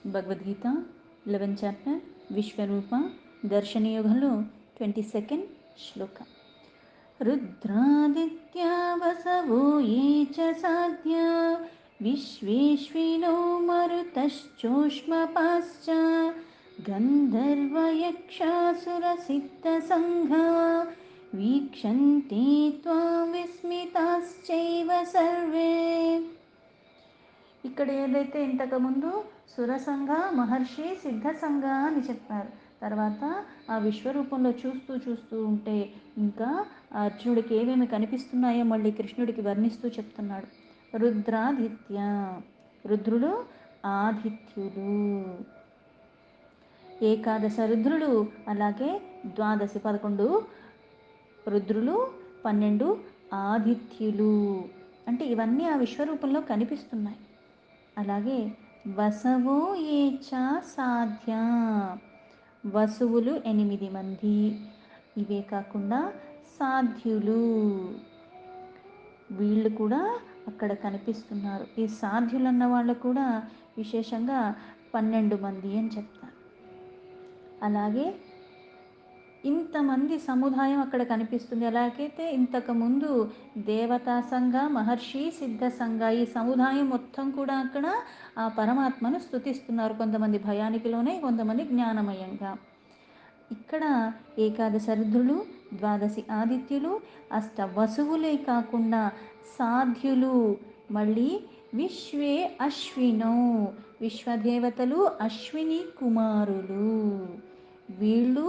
Bhagavad Gita 11th chapter విశ్వరూప దర్శనయోగంలో 22nd శ్లోక. రుద్రాదిత్యా వసవో ఏ చ సాధ్యా విశ్వేశ్వినో మరుతశ్చోష్మపాశ్చ గంధర్వయక్షాసురసిద్ధసంఘా వీక్షంతే త్వాం విస్మితాశ్చైవ survey. ఇక్కడ ఏదైతే ఇంతకుముందు సురసంఘ మహర్షి సిద్ధసంఘ అని చెప్పారు, తర్వాత ఆ విశ్వరూపంలో చూస్తూ ఉంటే ఇంకా అర్జునుడికి ఏమేమి కనిపిస్తున్నాయో మళ్ళీ కృష్ణుడికి వర్ణిస్తూ చెప్తున్నాడు. రుద్రాదిత్య, రుద్రులు ఆదిత్యులు, ఏకాదశ రుద్రులు, అలాగే 11 రుద్రులు, 12 ఆదిత్యులు. అంటే ఇవన్నీ ఆ విశ్వరూపంలో కనిపిస్తున్నాయి. అలాగే వసవో ఏచ సాధ్య, వసువులు 8 మంది. ఇవే కాకుండా సాధ్యులు, వీళ్ళు కూడా అక్కడ కనిపిస్తున్నారు. ఈ సాధ్యులు అన్న వాళ్ళు కూడా విశేషంగా 12 మంది అని చెప్తారు. అలాగే ఇంతమంది సముదాయం అక్కడ కనిపిస్తుంది. ఎలాగైతే ఇంతకుముందు దేవతా సంఘ మహర్షి సిద్ధ సంఘ ఈ సముదాయం మొత్తం కూడా అక్కడ ఆ పరమాత్మను స్తుతిస్తున్నారు. కొంతమంది భయానికిలోనే, కొంతమంది జ్ఞానమయంగా. ఇక్కడ ఏకాదశ రుద్రులు, 12 ఆదిత్యులు, అష్ట వసువులే కాకుండా సాధ్యులు, మళ్ళీ విశ్వే అశ్వినో, విశ్వదేవతలు అశ్విని కుమారులు, వీళ్ళు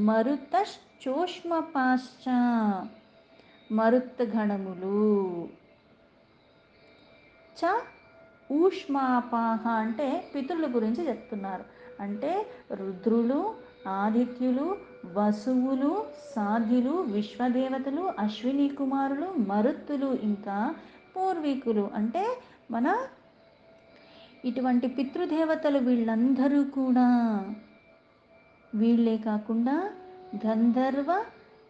మరుతశ్చోష్మపాశ్చ, మరుత్గణములు, చ ఊష్మాపాహ అంటే పితృల గురించి చెప్తున్నారు. అంటే రుద్రులు, ఆదిత్యులు, వసువులు, సాధ్యులు, విశ్వదేవతలు, అశ్విని కుమారులు, మరుత్తులు, ఇంకా పూర్వీకులు అంటే మన ఇటువంటి పితృదేవతలు వీళ్ళందరూ కూడా. వీళ్ళే కాకుండా గంధర్వ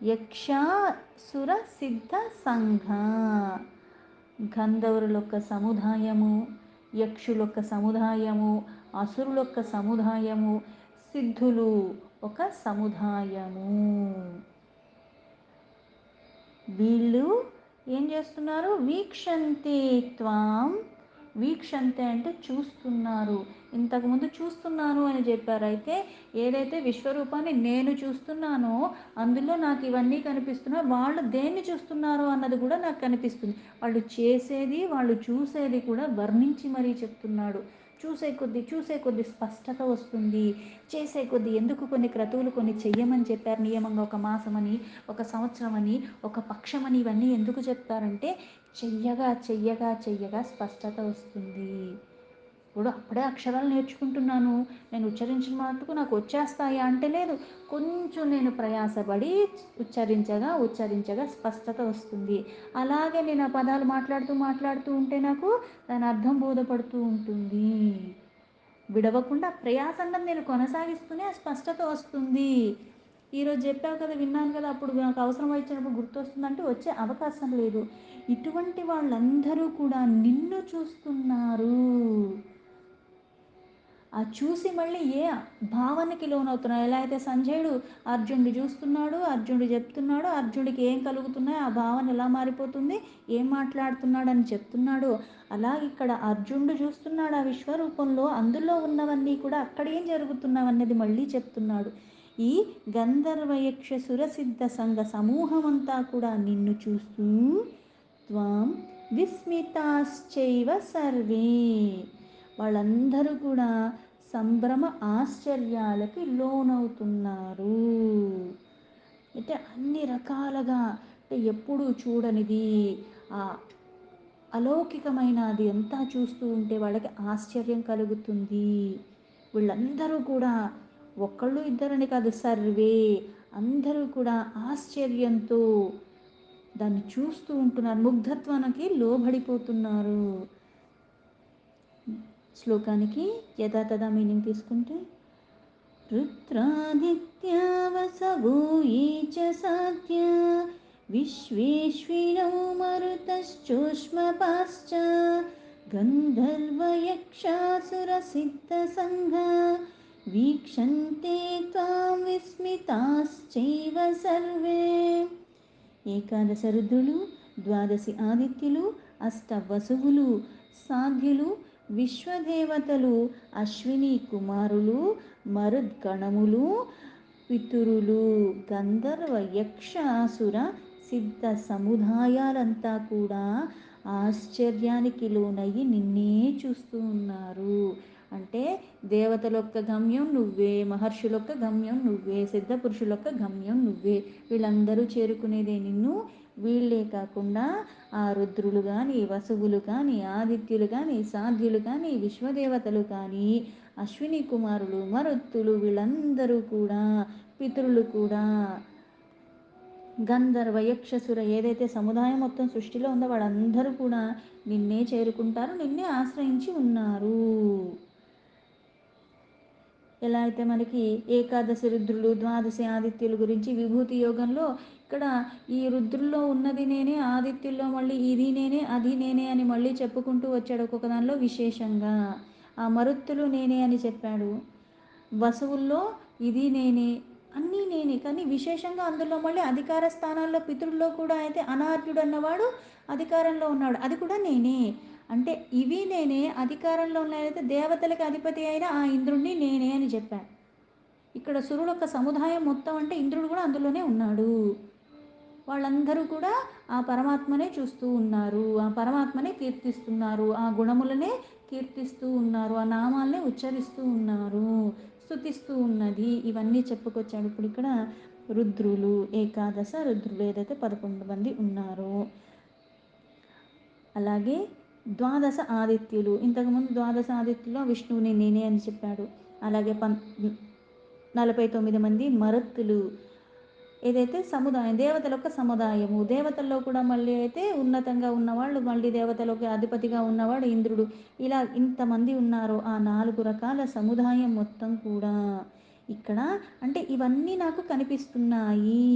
యక్షాసుర సిద్ధ సంఘ, గంధర్వులొక్క సముదాయము, యక్షులొక్క సముదాయము, అసురులొక్క సముదాయము, సిద్ధులు ఒక సముదాయము. వీళ్ళు ఏం చేస్తున్నారు? వీక్షంతే త్వాం, వీక్షంతే అంటే చూస్తున్నారు. ఇంతకుముందు చూస్తున్నాను అని చెప్పారు. అయితే ఏదైతే విశ్వరూపాన్ని నేను చూస్తున్నానో అందులో నాకు ఇవన్నీ కనిపిస్తున్నాయి. వాళ్ళు దేన్ని చూస్తున్నారో అన్నది కూడా నాకు కనిపిస్తుంది. వాళ్ళు చేసేది, వాళ్ళు చూసేది కూడా వర్ణించి మరీ చెప్తున్నాడు. చూసే కొద్దీ స్పష్టత వస్తుంది. చేసే కొద్దీ ఎందుకు కొన్ని క్రతువులు కొన్ని చెయ్యమని చెప్పారు నియమంగా, 1 మాసమని, 1 సంవత్సరం అని, 1 పక్షమని, ఇవన్నీ ఎందుకు చెప్తారంటే చెయ్యగా స్పష్టత వస్తుంది. ఇప్పుడు అప్పుడే అక్షరాలు నేర్చుకుంటున్నాను, నేను ఉచ్చరించిన మటుకు నాకు వచ్చేస్తాయా అంటే లేదు. కొంచెం నేను ప్రయాసపడి ఉచ్చరించగా స్పష్టత వస్తుంది. అలాగే నేను ఆ పదాలు మాట్లాడుతూ ఉంటే నాకు దాని అర్థం బోధపడుతూ ఉంటుంది. విడవకుండా ప్రయాసంగా నేను కొనసాగిస్తూనే ఆ స్పష్టత వస్తుంది. ఈరోజు చెప్పావు కదా, విన్నాను కదా, అప్పుడు నాకు అవసరం వచ్చినప్పుడు గుర్తొస్తుందంటే వచ్చే అవకాశం లేదు. ఇటువంటి వాళ్ళందరూ కూడా నిన్ను చూస్తున్నారు. ఆ చూసి మళ్ళీ ఏ భావనకి లోనవుతున్నాడు. ఎలా అయితే సంజయుడు అర్జునుడు చూస్తున్నాడు, అర్జునుడు చెప్తున్నాడు, అర్జునుడికి ఏం కలుగుతున్నాయి, ఆ భావన ఎలా మారిపోతుంది, ఏం మాట్లాడుతున్నాడు అని చెప్తున్నాడు. అలా ఇక్కడ అర్జునుడు చూస్తున్నాడు ఆ విశ్వరూపంలో, అందులో ఉన్నవన్నీ కూడా అక్కడ ఏం జరుగుతున్నావన్నది మళ్ళీ చెప్తున్నాడు. ఈ గంధర్వయక్ష సురసిద్ధ సంఘ సమూహం అంతా కూడా నిన్ను చూస్తూ త్వాం విస్మితాశ్చైవ సర్వే, వాళ్ళందరూ కూడా సంభ్రమ ఆశ్చర్యాలకి లోనవుతున్నారు. అంటే అన్ని రకాలుగా, అంటే ఎప్పుడూ చూడనిది, ఆ అలౌకికమైన అది అంతా చూస్తూ ఉంటే వాళ్ళకి ఆశ్చర్యం కలుగుతుంది. వీళ్ళందరూ కూడా ఒకళ్ళు ఇద్దరని కాదు, సర్వే అందరూ కూడా ఆశ్చర్యంతో దాన్ని చూస్తూ ఉంటున్నారు, ముగ్ధత్వానికి లోబడిపోతున్నారు. శ్లోకానికి యథాతథ మీనింగ్ తీసుకుంటే, రుద్రాదిత్యా వసవో ఏ చ సాధ్య విశ్వేశ్వినో మరుతశ్చోష్మపాశ్చ गन्धर्वयक्षासुरसिद्धसङ्घा वीक्षन्ते त्वां विस्मिताश्चैव सर्वे. ఏకాదశ రుద్రులు, ద్వాదశి ఆదిత్యులు, అష్టవసువులు, సాధ్యులు, విశ్వదేవతలు, అశ్విని కుమారులు, మరుద్గణములు, పితురులు, గంధర్వ యక్ష అసుర సిద్ధ సముదాయాలంతా కూడా ఆశ్చర్యానికి లోనయ్యి నిన్నే చూస్తూ ఉన్నారు. అంటే దేవతల యొక్క గమ్యం నువ్వే, మహర్షుల యొక్క గమ్యం నువ్వే, సిద్ధ పురుషుల యొక్క గమ్యం నువ్వే. వీళ్ళందరూ చేరుకునేదే నిన్ను. వీళ్ళే కాకుండా ఆ రుద్రులు కానీ, వసువులు కానీ, ఆదిత్యులు కానీ, సాధ్యులు కానీ, విశ్వదేవతలు కానీ, అశ్విని కుమారులు, మరుత్తులు, వీళ్ళందరూ కూడా, పితరులు కూడా, గంధర్వ యక్షసుర ఏదైతే సముదాయం మొత్తం సృష్టిలో ఉందో వాళ్ళందరూ కూడా నిన్నే చేరుకుంటారు, నిన్నే ఆశ్రయించి ఉన్నారు. ఎలా అయితే మనకి ఏకాదశి రుద్రులు, ద్వాదశి ఆదిత్యుల గురించి విభూతి యోగంలో ఇక్కడ ఈ రుద్రుల్లో ఉన్నది నేనే, ఆదిత్యుల్లో మళ్ళీ ఇది నేనే, అది నేనే అని మళ్ళీ చెప్పుకుంటూ వచ్చాడు ఒక్కొక్క దానిలో విశేషంగా. ఆ మరుత్తులు నేనే అని చెప్పాడు, వసువుల్లో ఇది నేనే, అన్నీ నేనే. కానీ విశేషంగా అందులో మళ్ళీ అధికార స్థానాల్లో పితృల్లో కూడా అయితే అనార్యుడు అన్నవాడు అధికారంలో ఉన్నాడు, అది కూడా నేనే. అంటే ఇవి నేనే, అధికారంలో ఉన్నదైతే దేవతలకు అధిపతి అయిన ఆ ఇంద్రుడిని నేనే అని చెప్పాను. ఇక్కడ సురుడు యొక్క సముదాయం మొత్తం అంటే ఇంద్రుడు కూడా అందులోనే ఉన్నాడు. వాళ్ళందరూ కూడా ఆ పరమాత్మనే చూస్తూ ఉన్నారు, ఆ పరమాత్మనే కీర్తిస్తున్నారు, ఆ గుణములనే కీర్తిస్తూ ఉన్నారు, ఆ నామాలనే ఉచ్చరిస్తూ ఉన్నారు, స్తుతిస్తూ ఉన్నది. ఇవన్నీ చెప్పుకొచ్చాడు. ఇప్పుడు ఇక్కడ రుద్రులు, ఏకాదశ రుద్రులు ఏదైతే 11 మంది ఉన్నారో, అలాగే ద్వాదశ ఆదిత్యులు, ఇంతకుముందు ద్వాదశ ఆదిత్యుల్లో విష్ణువుని నేనే అని చెప్పాడు. అలాగే 49 మంది మరుత్తులు, ఏదైతే సముదాయం, దేవతల యొక్క సముదాయము. దేవతల్లో కూడా మళ్ళీ అయితే ఉన్నతంగా ఉన్నవాళ్ళు, మళ్ళీ దేవతలకు అధిపతిగా ఉన్నవాడు ఇంద్రుడు. ఇలా ఇంతమంది ఉన్నారు. ఆ 4 రకాల సముదాయం మొత్తం కూడా ఇక్కడ అంటే ఇవన్నీ నాకు కనిపిస్తున్నాయి.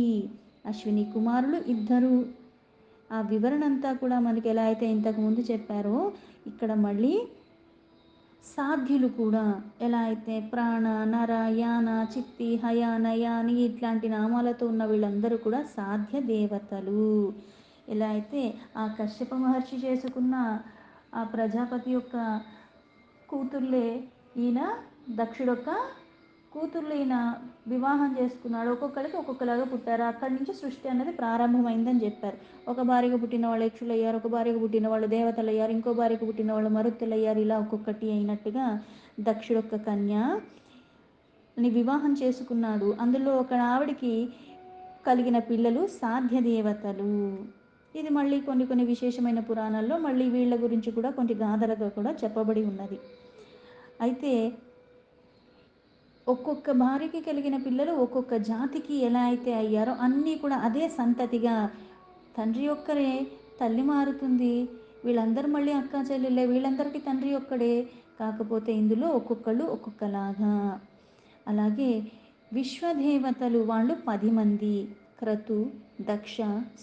అశ్విని కుమారులు ఇద్దరు. ఆ వివరణ అంతా కూడా మనకి ఎలా అయితే ఇంతకుముందు చెప్పారో ఇక్కడ మళ్ళీ సాధ్యులు కూడా ఎలా అయితే ప్రాణ, నర, యాన, చిత్తి, హయ, నయాని ఇట్లాంటి నామాలతో ఉన్న వీళ్ళందరూ కూడా సాధ్య దేవతలు. ఎలా అయితే ఆ కశ్యప మహర్షి చేసుకున్న ఆ ప్రజాపతి యొక్క కూతుర్లే ఈయన, దక్షుడొక్క కూతుర్లు ఈయన వివాహం చేసుకున్నాడు. ఒక్కొక్కరికి ఒక్కొక్కలాగా పుట్టారు. అక్కడి నుంచి సృష్టి అన్నది ప్రారంభమైందని చెప్పారు. ఒక భార్యకు పుట్టిన వాళ్ళు యక్షులు అయ్యారు, ఒక భార్యకు పుట్టిన వాళ్ళు దేవతలు అయ్యారు, ఇంకో భార్యకు పుట్టిన వాళ్ళు మరుత్తులు అయ్యారు. ఇలా ఒక్కొక్కటి అయినట్టుగా దక్షుడొక్క కన్యని వివాహం చేసుకున్నాడు. అందులో ఒక ఆవిడికి కలిగిన పిల్లలు సాధ్య దేవతలు. ఇది మళ్ళీ కొన్ని విశేషమైన పురాణాల్లో మళ్ళీ వీళ్ళ గురించి కూడా కొన్ని గాథలుగా కూడా చెప్పబడి ఉన్నది. అయితే ఒక్కొక్క భార్యకి కలిగిన పిల్లలు ఒక్కొక్క జాతికి ఎలా అయితే అయ్యారో అన్నీ కూడా అదే సంతతిగా, తండ్రి ఒక్కరే, తల్లి మారుతుంది, వీళ్ళందరూ మళ్ళీ అక్క చెల్లెళ్ళే, వీళ్ళందరికీ తండ్రి ఒక్కడే, కాకపోతే ఇందులో ఒక్కొక్కళ్ళు ఒక్కొక్కలాగా. అలాగే విశ్వదేవతలు వాళ్ళు 10 మంది. క్రతు, దక్ష,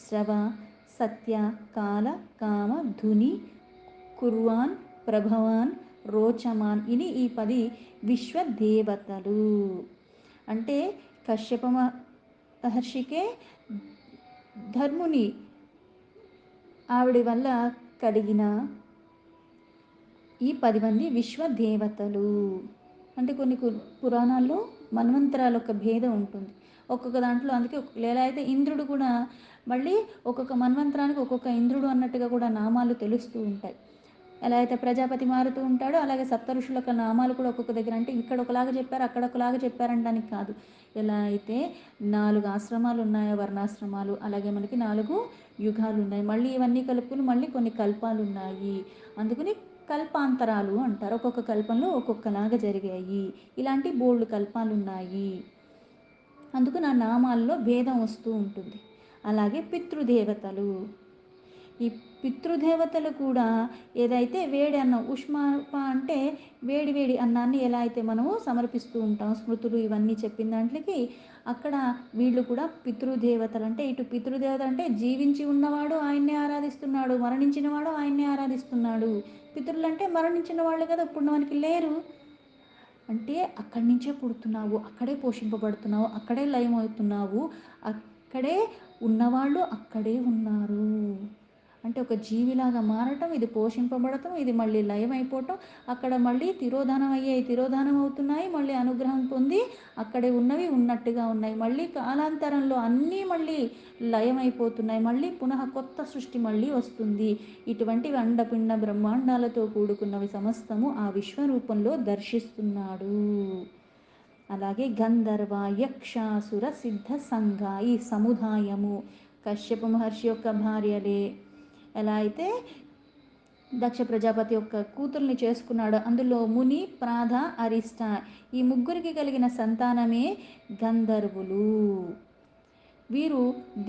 శ్రవ, సత్య, కాల, కామ, ధుని, కుర్వాన్, ప్రభవాన్, రోచమాన్, ఇది ఈ 10 విశ్వదేవతలు. అంటే కశ్యప మహర్షికే ధర్ముని ఆవిడ వల్ల కలిగిన ఈ 10 మంది విశ్వదేవతలు. అంటే కొన్ని పురాణాల్లో మన్వంతరాల యొక్క భేదం ఉంటుంది. ఒక్కొక్క దాంట్లో అందుకే ఎలా అయితే ఇంద్రుడు కూడా మళ్ళీ ఒక్కొక్క మన్వంతరానికి ఒక్కొక్క ఇంద్రుడు అన్నట్టుగా కూడా నామాలు తెలుస్తూ ఉంటాయి. ఎలా అయితే ప్రజాపతి మారుతూ ఉంటాడో అలాగే సప్త ఋషుల యొక్క నామాలు కూడా ఒక్కొక్క దగ్గర, అంటే ఇక్కడ ఒకలాగా చెప్పారు, అక్కడ ఒకలాగా చెప్పారనడానికి కాదు. ఎలా అయితే 4 ఆశ్రమాలు ఉన్నాయో వర్ణాశ్రమాలు, అలాగే మనకి 4 యుగాలు ఉన్నాయి. మళ్ళీ ఇవన్నీ కలుపుకుని మళ్ళీ కొన్ని కల్పాలు ఉన్నాయి. అందుకని కల్పాంతరాలు అంటారు. ఒక్కొక్క కల్పంలో ఒక్కొక్కలాగా జరిగాయి. ఇలాంటి బోల్డ్ కల్పాలు ఉన్నాయి. అందుకు నా నామాల్లో భేదం వస్తూ ఉంటుంది. అలాగే పితృదేవతలు, ఈ పితృదేవతలు కూడా ఏదైతే వేడి అన్నం ఉష్మాప అంటే వేడి వేడి అన్నాన్ని ఎలా అయితే మనము సమర్పిస్తూ ఉంటాం, స్మృతులు ఇవన్నీ చెప్పిన దాంట్లోకి అక్కడ వీళ్ళు కూడా పితృదేవతలు. అంటే ఇటు పితృదేవత అంటే జీవించి ఉన్నవాడు ఆయన్నే ఆరాధిస్తున్నాడు, మరణించిన వాడు ఆయన్నే ఆరాధిస్తున్నాడు. పితృలు అంటే మరణించిన వాళ్ళు కదా, ఇప్పుడు మనకి లేరు. అంటే అక్కడి నుంచే పుడుతున్నావు, అక్కడే పోషింపబడుతున్నావు, అక్కడే లయమవుతున్నావు, అక్కడే ఉన్నవాళ్ళు అక్కడే ఉన్నారు. అంటే ఒక జీవిలాగా మారటం, ఇది పోషింపబడటం, ఇది మళ్ళీ లయమైపోవటం, అక్కడ మళ్ళీ తిరోధానం అయ్యాయి, తిరోధానం అవుతున్నాయి, మళ్ళీ అనుగ్రహం పొంది అక్కడే ఉన్నవి ఉన్నట్టుగా ఉన్నాయి, మళ్ళీ కాలాంతరంలో అన్నీ మళ్ళీ లయమైపోతున్నాయి, మళ్ళీ పునః కొత్త సృష్టి మళ్ళీ వస్తుంది. ఇటువంటివి అండపిండ బ్రహ్మాండాలతో కూడుకున్నవి సమస్తము ఆ విశ్వరూపంలో దర్శిస్తున్నాడు. అలాగే గంధర్వ యక్షాసుర సిద్ధ సంఘ ఈ సముదాయము కశ్యప మహర్షి యొక్క భార్యలే. ఎలా అయితే దక్ష ప్రజాపతి యొక్క కూతుర్ని చేసుకున్నాడు, అందులో ముని ప్రాధ అరిష్ట ఈ ముగ్గురికి కలిగిన సంతానమే గంధర్వులు. వీరు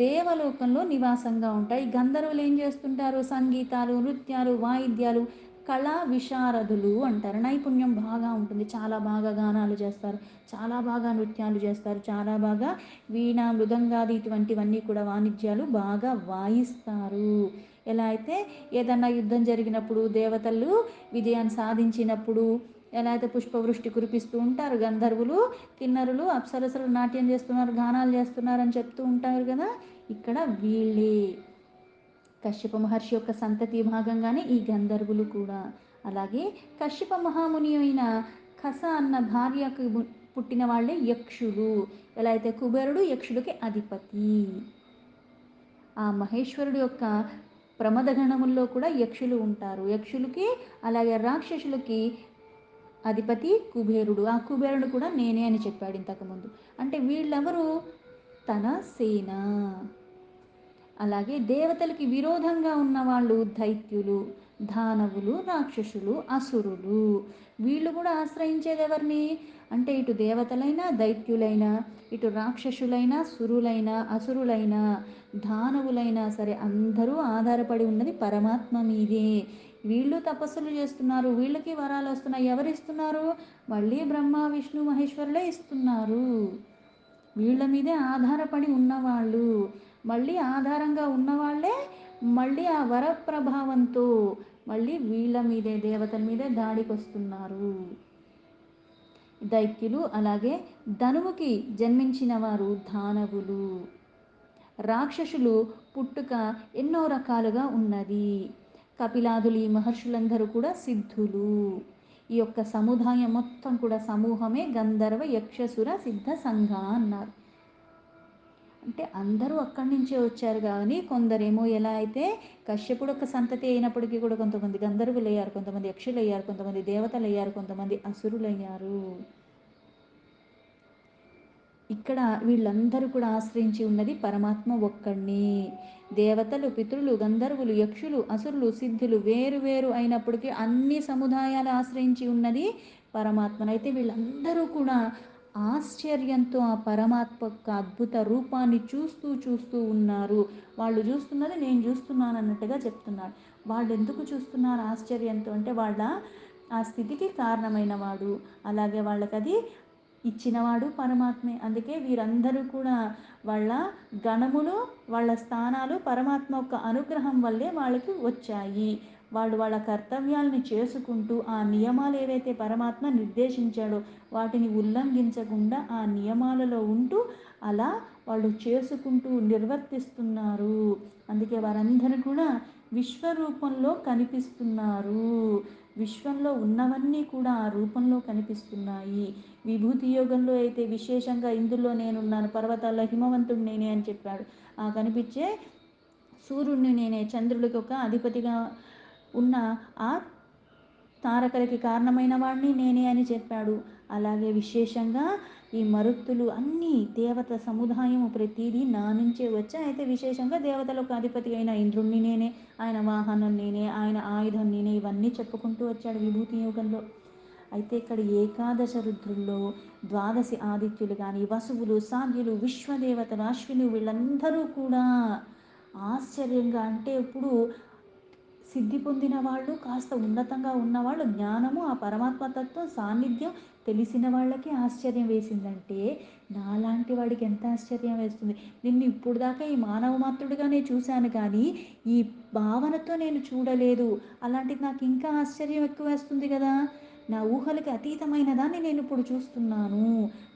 దేవలోకంలో నివాసంగా ఉంటాయి. గంధర్వులు ఏం చేస్తుంటారు? సంగీతాలు, నృత్యాలు, వాయిద్యాలు, కళా విశారదులు అంటారు. నైపుణ్యం బాగా ఉంటుంది, చాలా బాగా గానాలు చేస్తారు, చాలా బాగా నృత్యాలు చేస్తారు, చాలా బాగా వీణ మృదంగాది ఇటువంటివన్నీ కూడా వాణిజ్యాలు బాగా వాయిస్తారు. ఎలా అయితే ఏదన్నా యుద్ధం జరిగినప్పుడు దేవతలు విజయాన్ని సాధించినప్పుడు ఎలా అయితే పుష్పవృష్టి కురిపిస్తూ ఉంటారు, గంధర్వులు కిన్నరులు అప్సరసలు నాట్యం చేస్తున్నారు, గానాలు చేస్తున్నారు అని చెప్తూ ఉంటారు కదా, ఇక్కడ వీళ్ళే కశ్యప మహర్షి యొక్క సంతతి భాగంగానే ఈ గంధర్వులు కూడా. అలాగే కశ్యప మహాముని అయిన ఖస అన్న భార్యకు పుట్టిన వాళ్ళే యక్షులు. ఎలా అయితే కుబేరుడు యక్షులకి అధిపతి, ఆ మహేశ్వరుడు యొక్క ప్రమదగణముల్లో కూడా యక్షులు ఉంటారు. యక్షులకి అలాగే రాక్షసులకి అధిపతి కుబేరుడు. ఆ కుబేరుడు కూడా నేనే అని చెప్పాడు ఇంతకుముందు. అంటే వీళ్ళెవరు? తన సేన. అలాగే దేవతలకి విరోధంగా ఉన్నవాళ్ళు దైత్యులు, దానవులు, రాక్షసులు, అసురులు. వీళ్ళు కూడా ఆశ్రయించేది ఎవరిని అంటే ఇటు దేవతలైనా దైత్యులైనా, ఇటు రాక్షసులైనా సురులైనా అసురులైనా దానవులైనా సరే అందరూ ఆధారపడి ఉన్నది పరమాత్మ మీదే. వీళ్ళు తపస్సులు చేస్తున్నారు, వీళ్ళకి వరాలు వస్తున్నాయి, ఎవరిస్తున్నారు? మళ్ళీ బ్రహ్మ విష్ణు మహేశ్వరులే ఇస్తున్నారు. వీళ్ళ మీదే ఆధారపడి ఉన్నవాళ్ళు, మళ్ళీ ఆధారంగా ఉన్నవాళ్ళే మళ్ళీ ఆ వర ప్రభావంతో మళ్ళీ వీళ్ళ మీదే దేవతల మీదే దాడికి వస్తున్నారు. దైత్యులు. అలాగే ధనువుకి జన్మించిన వారు దానవులు. రాక్షసులు పుట్టుక ఎన్నో రకాలుగా ఉన్నది. కపిలాదులు ఈ మహర్షులందరూ కూడా సిద్ధులు. ఈ యొక్క సముదాయం మొత్తం కూడా సమూహమే గంధర్వ యక్షసుర సిద్ధ సంఘ అన్నారు. అంటే అందరూ అక్కడి నుంచే వచ్చారు కానీ కొందరేమో ఎలా అయితే కశ్యపుడు ఒక సంతతి అయినప్పటికీ కూడా కొంతమంది గంధర్వులు అయ్యారు, కొంతమంది యక్షులు అయ్యారు, కొంతమంది దేవతలు అయ్యారు, కొంతమంది అసురులయ్యారు. ఇక్కడ వీళ్ళందరూ కూడా ఆశ్రయించి ఉన్నది పరమాత్మ ఒక్కడిని. దేవతలు, పితృలు, గంధర్వులు, యక్షులు, అసురులు, సిద్ధులు వేరు వేరు అయినప్పటికీ అన్ని సముదాయాలు ఆశ్రయించి ఉన్నది పరమాత్మను. అయితే వీళ్ళందరూ కూడా ఆశ్చర్యంతో ఆ పరమాత్మ యొక్క అద్భుత రూపాన్ని చూస్తూ చూస్తూ ఉన్నారు. వాళ్ళు చూస్తున్నది నేను చూస్తున్నాను అన్నట్టుగా చెప్తున్నాడు. వాళ్ళు ఎందుకు చూస్తున్నారు ఆశ్చర్యంతో అంటే వాళ్ళ ఆ స్థితికి కారణమైన వాడు, అలాగే వాళ్ళకి అది ఇచ్చినవాడు పరమాత్మే. అందుకే వీరందరూ కూడా వాళ్ళ గణములు, వాళ్ళ స్థానాలు పరమాత్మ యొక్క అనుగ్రహం వల్లే వాళ్ళకి వచ్చాయి. వాళ్ళు వాళ్ళ కర్తవ్యాలని చేసుకుంటూ ఆ నియమాలు ఏవైతే పరమాత్మ నిర్దేశించాడో వాటిని ఉల్లంఘించకుండా ఆ నియమాలలో ఉంటూ అలా వాళ్ళు చేసుకుంటూ నిర్వర్తిస్తున్నారు. అందుకే వారందరూ కూడా విశ్వరూపంలో కనిపిస్తున్నారు. విశ్వంలో ఉన్నవన్నీ కూడా ఆ రూపంలో కనిపిస్తున్నాయి. విభూతి యోగంలో అయితే విశేషంగా ఇందులో నేనున్నాను, పర్వతాల్లో హిమవంతుడు నేనే అని చెప్పాడు. ఆ కనిపించే సూర్యుడిని నేనే, చంద్రుడికి ఒక అధిపతిగా ఉన్న ఆ తారకలకి కారణమైన వాడిని నేనే అని చెప్పాడు. అలాగే విశేషంగా ఈ మరుత్తులు అన్నీ దేవత సముదాయం ప్రతిదీ నా నుంచే వచ్చాయి. అయితే విశేషంగా దేవతలకు అధిపతి అయిన ఇంద్రుణ్ణి నేనే, ఆయన వాహనం నేనే, ఆయన ఆయుధం నేనే, ఇవన్నీ చెప్పుకుంటూ వచ్చాడు విభూతి యోగంలో. అయితే ఇక్కడ ఏకాదశ రుద్రుల్లో ద్వాదశి ఆదిత్యులు కానీ వసువులు, సాధ్యులు, విశ్వదేవతలు, అశ్విని వీళ్ళందరూ కూడా ఆశ్చర్యంగా అంటే ఇప్పుడు సిద్ధి పొందిన వాళ్ళు, కాస్త ఉన్నతంగా ఉన్నవాళ్ళు, జ్ఞానము, ఆ పరమాత్మ తత్వం సాన్నిధ్యం తెలిసిన వాళ్ళకి ఆశ్చర్యం వేసిందంటే నాలాంటి వాడికి ఎంత ఆశ్చర్యం వేస్తుంది. నిన్ను ఇప్పుడు దాకా ఈ మానవ మాత్రుడిగానే చూశాను కానీ ఈ భావనతో నేను చూడలేదు. అలాంటిది నాకు ఇంకా ఆశ్చర్యం ఎక్కువ వేస్తుంది కదా. నా ఊహలకి అతీతమైన దాన్ని నేను ఇప్పుడు చూస్తున్నాను.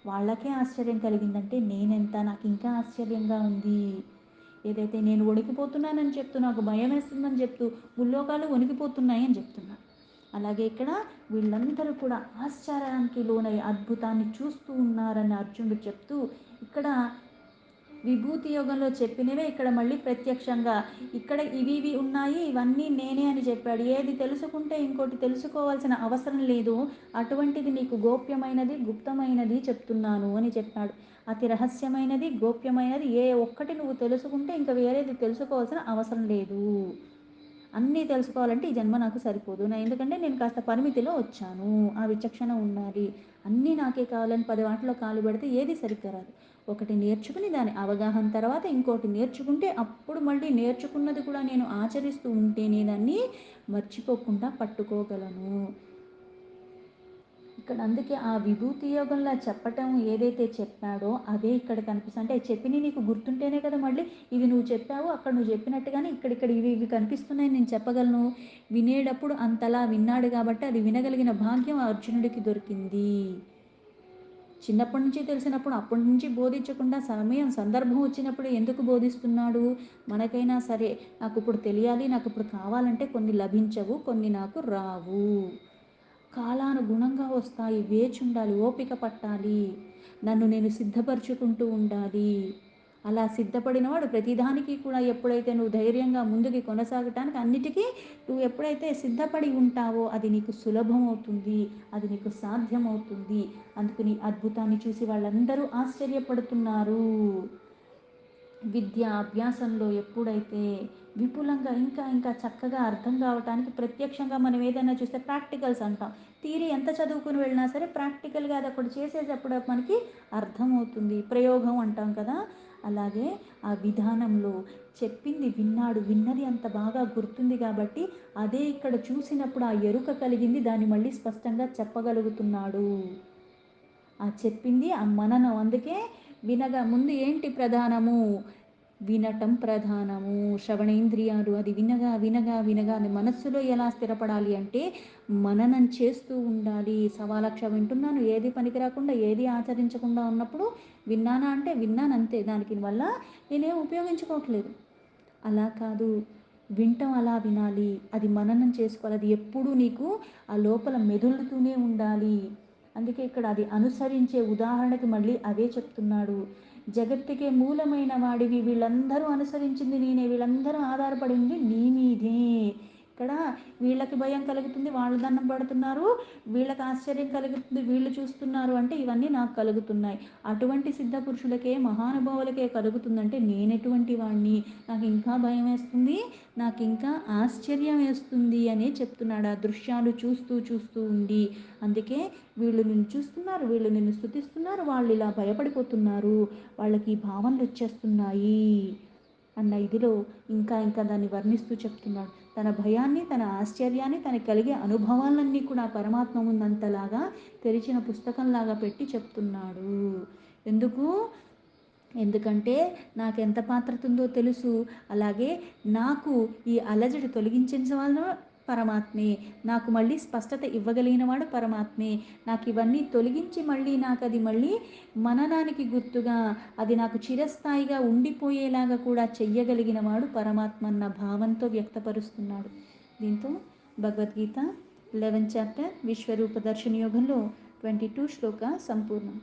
వాళ్ళకే ఆశ్చర్యం కలిగిందంటే నేనెంత, నాకు ఇంకా ఆశ్చర్యంగా ఉంది. ఏదైతే నేను వణికిపోతున్నానని చెప్తూ, నాకు భయం వేస్తుందని చెప్తూ, ముల్లోకాలు వణికిపోతున్నాయని చెప్తున్నా. అలాగే ఇక్కడ వీళ్ళందరూ కూడా ఆశ్చర్యానికి లోనై అద్భుతాన్ని చూస్తూ ఉన్నారని అర్జునుడు చెప్తూ, ఇక్కడ విభూతి యోగంలో చెప్పినవే ఇక్కడ మళ్ళీ ప్రత్యక్షంగా ఇక్కడ ఇవి ఉన్నాయి, ఇవన్నీ నేనే అని చెప్పాడు. ఏది తెలుసుకుంటే ఇంకోటి తెలుసుకోవాల్సిన అవసరం లేదు, అటువంటిది నీకు గోప్యమైనది, గుప్తమైనది చెప్తున్నాను అని చెప్పాడు. అతి రహస్యమైనది, గోప్యమైనది ఏ ఒక్కటి నువ్వు తెలుసుకుంటే ఇంకా వేరేది తెలుసుకోవాల్సిన అవసరం లేదు. అన్నీ తెలుసుకోవాలంటే ఈ జన్మ నాకు సరిపోదు ఎందుకంటే నేను కాస్త పరిమితిలో వచ్చాను, ఆ విచక్షణ ఉండాలి. అన్నీ నాకే కావాలని 10 వాటిలో కాలు పెడితే ఏది సరిగ్గా రాదు. ఒకటి నేర్చుకుని దాని అవగాహన తర్వాత ఇంకోటి నేర్చుకుంటే అప్పుడు మళ్ళీ నేర్చుకున్నది కూడా నేను ఆచరిస్తూ ఉంటేనే దాన్ని మర్చిపోకుండా పట్టుకోగలను. ఇక్కడ అందుకే ఆ విభూతి యోగంలా చెప్పటం ఏదైతే చెప్పాడో అదే ఇక్కడ కనిపిస్తుంది. అంటే చెప్పినవి నీకు గుర్తుంటేనే కదా మళ్ళీ ఇది నువ్వు చెప్పావు, అక్కడ నువ్వు చెప్పినట్టుగానే ఇక్కడిక్కడ ఇవి కనిపిస్తున్నాయి నేను చెప్పగలను. వినేటప్పుడు అంతలా విన్నాడు కాబట్టి అది వినగలిగిన భాగ్యం అర్జునుడికి దొరికింది. చిన్నప్పటి నుంచి తెలిసినప్పుడు అప్పటి నుంచి బోధించకుండా సమయం సందర్భం వచ్చినప్పుడు ఎందుకు బోధిస్తున్నాడు? మనకైనా సరే నాకు ఇప్పుడు తెలియాలి, నాకు ఇప్పుడు కావాలంటే కొన్ని లభించవు, కొన్ని నాకు రావు, కాలానుగుణంగా వస్తాయి, వేచి ఉండాలి, ఓపిక పట్టాలి, నన్ను నేను సిద్ధపరచుకుంటూ ఉండాలి. అలా సిద్ధపడినవాడు ప్రతిదానికి కూడా ఎప్పుడైతే నువ్వు ధైర్యంగా ముందుకి కొనసాగటానికి అన్నిటికీ నువ్వు ఎప్పుడైతే సిద్ధపడి ఉంటావో అది నీకు సులభమవుతుంది, అది నీకు సాధ్యమవుతుంది. అందుకని అద్భుతాన్ని చూసి వాళ్ళందరూ ఆశ్చర్యపడుతున్నారు. విద్య అభ్యాసంలో ఎప్పుడైతే విపులంగా ఇంకా ఇంకా చక్కగా అర్థం కావటానికి ప్రత్యక్షంగా మనం ఏదైనా చూస్తే ప్రాక్టికల్స్ అంటాం. థియరీ ఎంత చదువుకుని వెళ్ళినా సరే ప్రాక్టికల్గా అది ఒకటి చేసేటప్పుడు మనకి అర్థమవుతుంది. ప్రయోగం అంటాం కదా. అలాగే ఆ విధానంలో చెప్పింది విన్నాడు, విన్నది అంత బాగా గుర్తుంది కాబట్టి అదే ఇక్కడ చూసినప్పుడు ఆ ఎరుక కలిగింది, దాన్ని మళ్ళీ స్పష్టంగా చెప్పగలుగుతున్నాడు. ఆ చెప్పింది ఆ మననం. అందుకే వినగా ముందు ఏంటి ప్రధానము? వినటం ప్రధానము. శ్రవణేంద్రియాలు అది వినగా వినగా వినగా అది మనస్సులో ఎలా స్థిరపడాలి అంటే మననం చేస్తూ ఉండాలి. 1,15,000 వింటున్నాను, ఏది పనికి రాకుండా ఏది ఆచరించకుండా ఉన్నప్పుడు విన్నానా అంటే విన్నాను అంతే, దానికి వల్ల నేనేం ఉపయోగించుకోవట్లేదు. అలా కాదు, వింటం అలా వినాలి, అది మననం చేసుకోవాలి, అది ఎప్పుడూ నీకు ఆ లోపల మెదులుతూనే ఉండాలి. అందుకే ఇక్కడ అది అనుసరించే ఉదాహరణకి మళ్ళీ అదే చెప్తున్నాడు. జగత్తుకే మూలమైన వాడివి, వీళ్ళందరూ అనుసరించింది నేనే, వీళ్ళందరూ ఆధారపడింది నీ మీదే. ఇక్కడ వీళ్ళకి భయం కలుగుతుంది, వాళ్ళు దండం పడుతున్నారు, వీళ్ళకి ఆశ్చర్యం కలుగుతుంది, వీళ్ళు చూస్తున్నారు అంటే ఇవన్నీ నాకు కలుగుతున్నాయి. అటువంటి సిద్ధ పురుషులకే మహానుభావులకే కలుగుతుందంటే నేనెటువంటి వాడిని, నాకు ఇంకా భయం వేస్తుంది, నాకు ఇంకా ఆశ్చర్యం వేస్తుంది అనే చెప్తున్నాడు. ఆ దృశ్యాలు చూస్తూ చూస్తూ ఉండి. అందుకే వీళ్ళు నిన్ను చూస్తున్నారు, వీళ్ళు నిన్ను స్తుతిస్తున్నారు, వాళ్ళు ఇలా భయపడిపోతున్నారు, వాళ్ళకి ఈ భావనలు వచ్చేస్తున్నాయి అన్న ఇదిలో ఇంకా ఇంకా దాన్ని వర్ణిస్తూ చెప్తున్నాడు. తన భయాన్ని, తన ఆశ్చర్యాన్ని, తనకి కలిగే అనుభవాలన్నీ కూడా పరమాత్మ ముందంతలాగా తెరిచిన పుస్తకంలాగా పెట్టి చెప్తున్నాడు. ఎందుకు? ఎందుకంటే నాకు ఎంత పాత్రత ఉందో తెలుసు. అలాగే నాకు ఈ అలజడి తొలగించిన వాళ్ళు పరమాత్మే, నాకు మళ్ళీ స్పష్టత ఇవ్వగలిగిన వాడు పరమాత్మే, నాకు ఇవన్నీ తొలగించి మళ్ళీ నాకు అది మళ్ళీ మననానికి గుర్తుగా అది నాకు చిరస్థాయిగా ఉండిపోయేలాగా కూడా చెయ్యగలిగిన వాడు పరమాత్మ అన్న భావంతో వ్యక్తపరుస్తున్నాడు. దీంతో భగవద్గీత 11వ చాప్టర్ విశ్వరూప దర్శన యోగంలో 22 శ్లోక సంపూర్ణం.